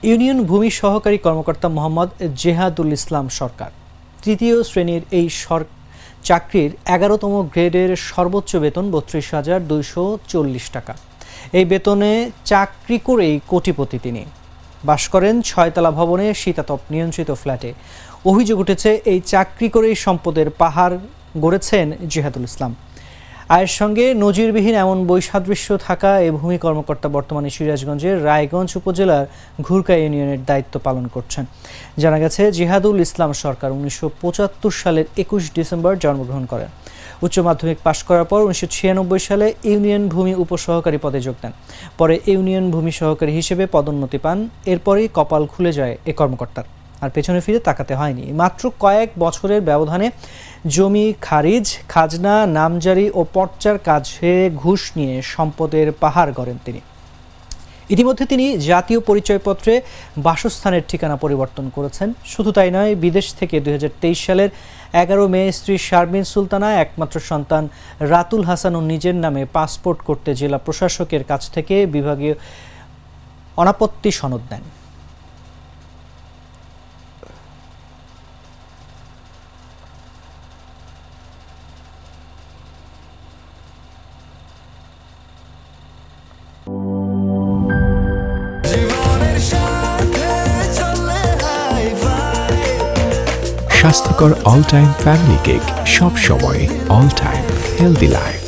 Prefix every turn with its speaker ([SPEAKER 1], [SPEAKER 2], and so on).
[SPEAKER 1] Union ভূমি সহকারী কর্মকর্তা মোহাম্মদ জেহাদুল ইসলাম সরকার তৃতীয় শ্রেণীর এই চাকরির ১১তম গ্রেডের সর্বোচ্চ বেতন ৩২,২৪০ টাকা। এই বেতনে চাকরি করেই কোটিপতি তিনি। বাস করেন ৬তলা ভবনে শীতাতপ নিয়ন্ত্রিত ফ্ল্যাটে। অভিযোগ উঠেছে এই চাকরি করেই সম্পদের পাহাড় গড়েছেন জেহাদুল ইসলাম। আয়ের সঙ্গে নজিরবিহীন এমন বৈসাদৃশ্য থাকা এই ভূমি কর্মকর্তা বর্তমানে সিরাজগঞ্জের রায়গঞ্জ উপজেলার ঘুরকা ইউনিয়নের দায়িত্ব পালন করছেন। জানা গেছে, জেহাদুল ইসলাম সরকার ১৯৭৫ সালের ২১ ডিসেম্বর জন্মগ্রহণ করেন। উচ্চ মাধ্যমিক পাশ করার পর ১৯৯৬ সালে ইউনিয়ন ভূমি উপসহকারী পদে যোগ দেন। পরে ইউনিয়ন ভূমি সহকারী হিসেবে পদোন্নতি পান। এরপরই কপাল খুলে যায় এই কর্মকর্তার। আর পেছনে ফিরে তাকাতে হয়নি। মাত্র কয়েক বছরের ব্যবধানে জমি খারিজ, খাজনা নামজারি ও পর্চার কাজে ঘুষ নিয়ে সম্পদের পাহাড় গড়েন তিনি। ইতিমধ্যে তিনি জাতীয় পরিচয়পত্রে বাসস্থানের ঠিকানা পরিবর্তন করেছেন। শুধু তাই নয়, বিদেশ থেকে ২০২৩ সালের ১১ মে স্ত্রী শারমিন সুলতানা, একমাত্র সন্তান রাতুল হাসান ও নিজের নামে পাসপোর্ট করতে জেলা প্রশাসকের কাছ থেকে বিভাগীয় অনাপত্তি সনদ নেন।
[SPEAKER 2] স্বাস্থ্যকর অল টাইম ফ্যামিলি কেক, সব সময় অল টাইম হেলদি লাইফ।